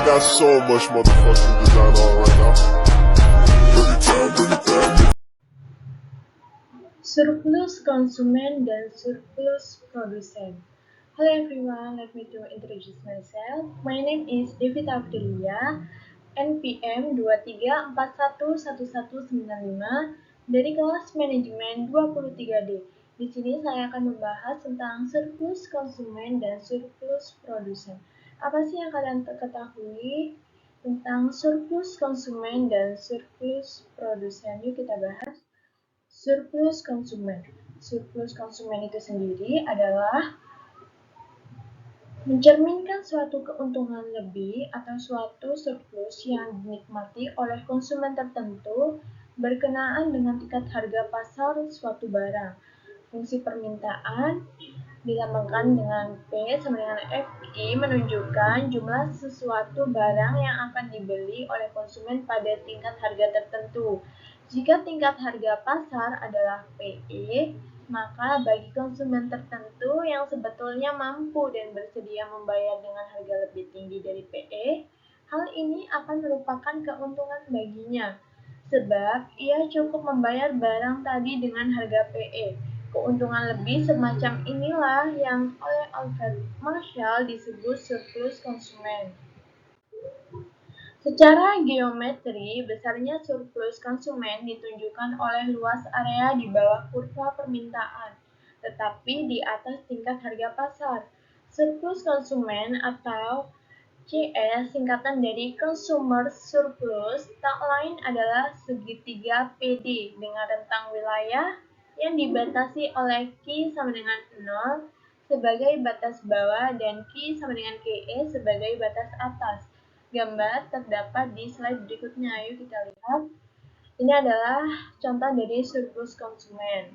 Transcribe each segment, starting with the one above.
got so much motherfucking design on right now. Bring it down. Surplus konsumen dan surplus produsen. Hello everyone, let me to introduce myself. My name is Devita Aprilia, NPM 23411195 dari kelas manajemen 23D. Di sini saya akan membahas tentang surplus konsumen dan surplus produsen. Apa sih yang kalian ketahui tentang surplus konsumen dan surplus produsen? Yuk kita bahas. Surplus konsumen. Surplus konsumen itu sendiri adalah mencerminkan suatu keuntungan lebih atau suatu surplus yang dinikmati oleh konsumen tertentu berkenaan dengan tingkat harga pasar suatu barang. Fungsi permintaan dilambangkan dengan P sama dengan FI menunjukkan jumlah sesuatu barang yang akan dibeli oleh konsumen pada tingkat harga tertentu. Jika tingkat harga pasar adalah PE, maka bagi konsumen tertentu yang sebetulnya mampu dan bersedia membayar dengan harga lebih tinggi dari PE, hal ini akan merupakan keuntungan baginya, sebab ia cukup membayar barang tadi dengan harga PE. Keuntungan lebih semacam inilah yang oleh Alfred Marshall disebut surplus konsumen. Secara geometri, besarnya surplus konsumen ditunjukkan oleh luas area di bawah kurva permintaan, tetapi di atas tingkat harga pasar. Surplus konsumen atau CS singkatan dari Consumer Surplus tak lain adalah segitiga PD dengan rentang wilayah yang dibatasi oleh Q sama dengan 0 sebagai batas bawah dan Q sama dengan KE sebagai batas atas. Gambar terdapat di slide berikutnya. Ayo kita lihat. Ini adalah contoh dari surplus konsumen.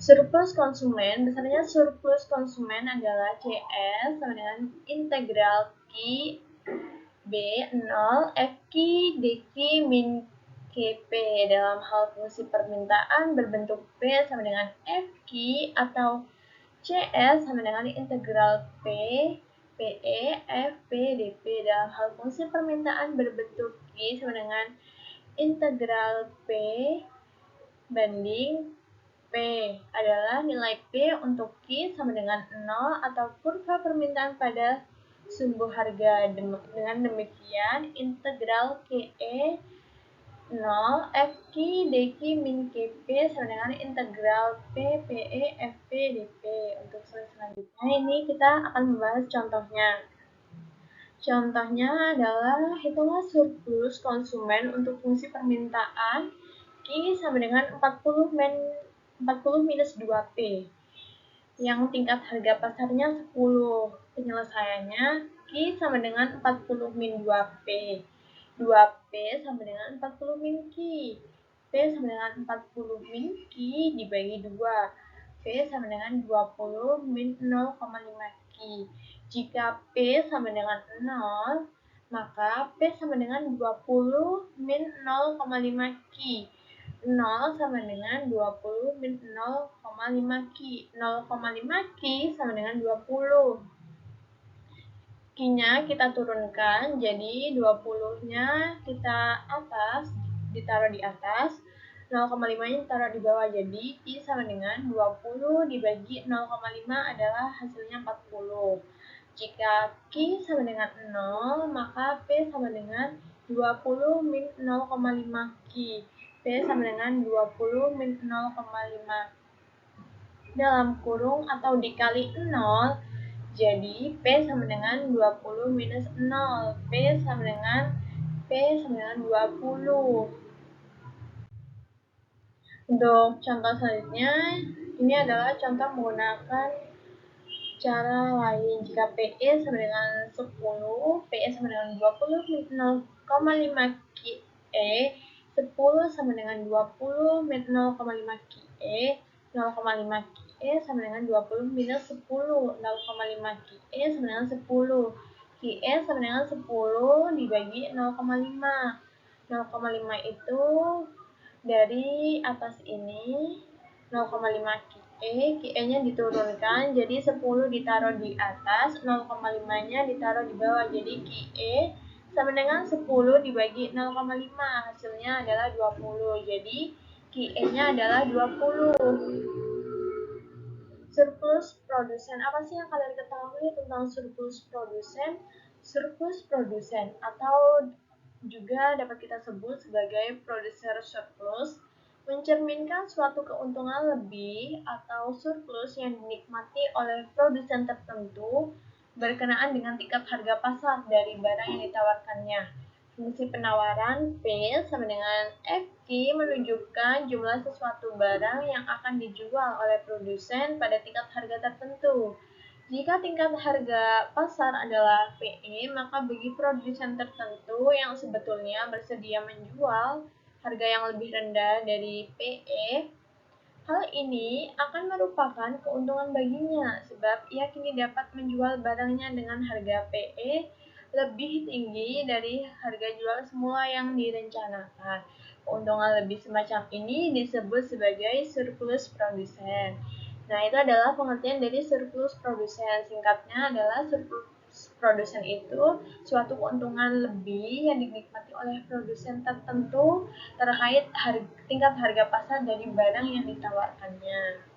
Surplus konsumen, besarnya surplus konsumen adalah CS sama dengan integral Q B0 FQ DQ min KP. Dalam hal fungsi permintaan berbentuk P sama dengan FQ atau CS sama dengan integral P PE FP DP. Dalam hal fungsi permintaan berbentuk Q sama dengan integral P banding P adalah nilai P untuk Q sama dengan 0 atau kurva permintaan pada sumbu harga. Dengan demikian, integral KE 0 FQ DQ min KP sama dengan integral P PE FP DP. Untuk slide selanjutnya ini kita akan membahas contohnya. Contohnya adalah hitunglah surplus konsumen untuk fungsi permintaan Q sama dengan 40 minus 2P yang tingkat harga pasarnya 10. Penyelesaiannya Q sama dengan 40 min 2P. 2P sama dengan 40 min Q. P sama dengan 40 min Q dibagi 2. P sama dengan 20 min 0,5 Q. Jika P sama dengan 0, maka P sama dengan 20 min 0,5 Q. 0 sama dengan 20 min 0,5 Q. 0,5 Q sama dengan 20. Q-nya kita turunkan, jadi 20-nya kita ditaruh di atas, 0,5-nya ditaruh di bawah, jadi Q sama dengan 20 dibagi 0,5 adalah hasilnya 40. Jika Q sama dengan 0, maka P sama dengan 20 min 0,5 Q. P sama dengan 20 min 0,5 dalam kurung atau dikali 0, jadi P sama dengan 20 minus 0. P sama dengan 20. Untuk contoh selanjutnya, ini adalah contoh menggunakan cara lain. Jika PE sama dengan 10, PE sama dengan 20 min 0,5 QE, 10 sama dengan 20 min 0,5 QE, 0,5 QE sama dengan 20 minus 10, 0,5 QE sama dengan 10. QE sama dengan 10 dibagi 0,5. 0,5 itu dari atas ini 0,5 QE-nya diturunkan, jadi 10 ditaruh di atas, 0,5-nya ditaruh di bawah. Jadi QE sama dengan 10 dibagi 0,5, hasilnya adalah 20. Jadi QE-nya adalah 20. Surplus produsen. Apa sih yang kalian ketahui tentang surplus produsen? Surplus produsen atau juga dapat kita sebut sebagai producer surplus mencerminkan suatu keuntungan lebih atau surplus yang dinikmati oleh produsen tertentu berkenaan dengan tingkat harga pasar dari barang yang ditawarkannya. Fungsi penawaran P sama dengan FQ menunjukkan jumlah sesuatu barang yang akan dijual oleh produsen pada tingkat harga tertentu. Jika tingkat harga pasar adalah PE, maka bagi produsen tertentu yang sebetulnya bersedia menjual harga yang lebih rendah dari PE, hal ini akan merupakan keuntungan baginya sebab ia kini dapat menjual barangnya dengan harga PE lebih tinggi dari harga jual semula yang direncanakan. Keuntungan lebih semacam ini disebut sebagai surplus produsen. Nah, itu adalah pengertian dari surplus produsen. Singkatnya adalah surplus produsen itu suatu keuntungan lebih yang dinikmati oleh produsen tertentu terkait tingkat harga pasar dari barang yang ditawarkannya.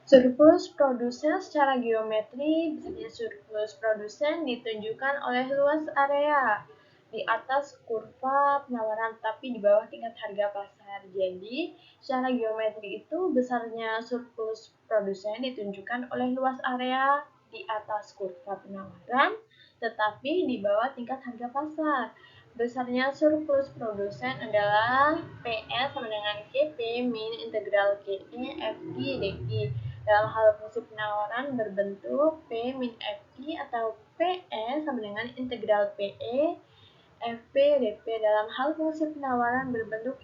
Surplus produsen secara geometri, misalnya surplus produsen ditunjukkan oleh luas area di atas kurva penawaran tapi di bawah tingkat harga pasar. Jadi, secara geometri itu besarnya surplus produsen ditunjukkan oleh luas area di atas kurva penawaran tetapi di bawah tingkat harga pasar. Besarnya surplus produsen adalah PS sama dengan KP min integral KE FQ DQ. Dalam hal fungsi penawaran berbentuk P min FQ atau PS sama dengan integral PE FP DP. Dalam hal fungsi penawaran berbentuk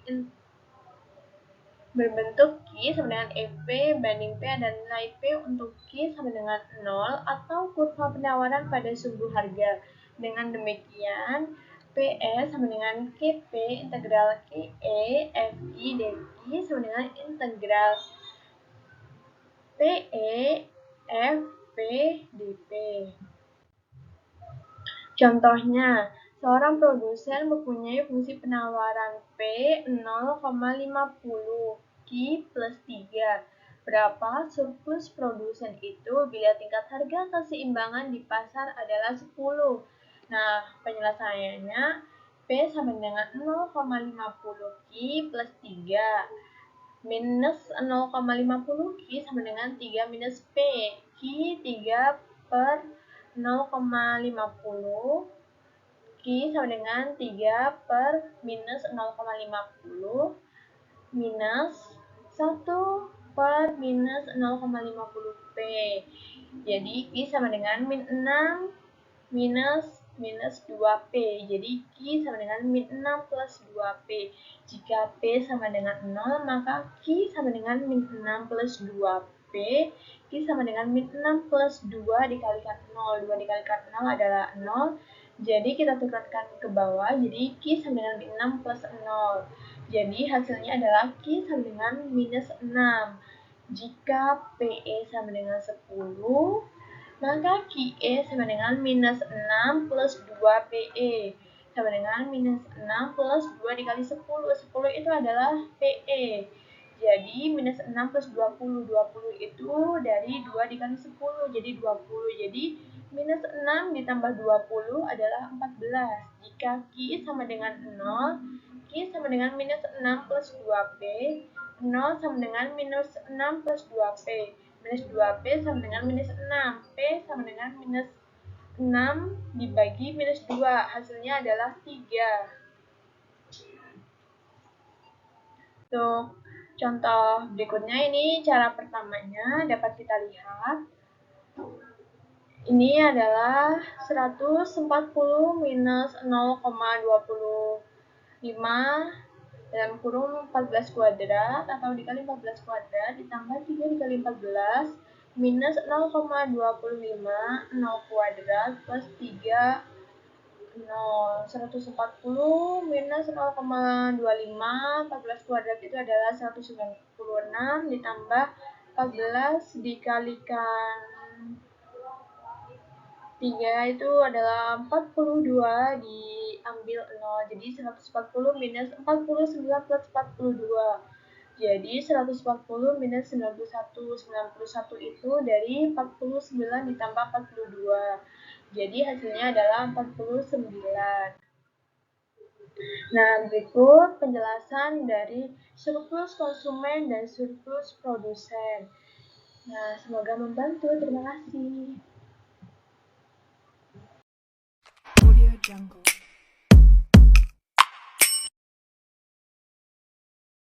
Q sama dengan FP banding P dan nilai P untuk Q sama dengan 0 atau kurva penawaran pada sumbu harga. Dengan demikian, PS sama dengan KP integral KE FI DQ sama dengan integral PE FP DP. Contohnya, seorang produsen mempunyai fungsi penawaran P 0,50 Q plus 3. Berapa surplus produsen itu bila tingkat harga keseimbangan di pasar adalah 10? Nah, penyelesaiannya P sama dengan 0,50 Q plus 3 minus 0,50 Q sama dengan 3 minus P. Q 3 per 0,50 Q sama dengan 3 per minus 0,50 minus 1 per minus 0,50 P. Jadi Q sama dengan min 6 minus 2P. Jadi Q sama dengan min 6 plus 2P. Jika P sama dengan 0, maka Q sama dengan min 6 plus 2P. Q sama dengan min 6 plus 2 dikalikan 0. 2 dikalikan 0 adalah 0. Jadi kita tukarkan ke bawah. Jadi Q sama dengan min 6 plus 0. Jadi hasilnya adalah Q sama dengan minus 6. Jika PE sama dengan 10, maka QE sama dengan minus 6 plus 2 PE sama dengan minus 6 plus 2 dikali 10. 10 itu adalah PE. Jadi minus 6 plus 20. 20 itu dari 2 dikali 10. Jadi 20. Jadi minus 6 ditambah 20 adalah 14. Jika Q sama dengan 0, Q sama dengan minus 6 plus 2P. 0 sama dengan minus 6 plus 2P. Minus 2P sama dengan minus 6. P sama dengan minus 6 dibagi minus 2. Hasilnya adalah 3. Untuk contoh berikutnya ini cara pertamanya dapat kita lihat. Ini adalah 140 minus 0,25 dalam kurung 14 kuadrat atau dikali 14 kuadrat ditambah 3 dikali 14 minus 0,25 0 kuadrat plus 3 0. 140 minus 0,25 14 kuadrat itu adalah 190. 46 ditambah 14 dikalikan 3 itu adalah 42, diambil 0. Jadi 140 minus 49 plus 42. Jadi 140 minus 91. 91 itu dari 49 ditambah 42. Jadi hasilnya adalah 49. Nah, berikut penjelasan dari surplus konsumen dan surplus produsen. Nah, semoga membantu. Terima kasih. Audio Jungle.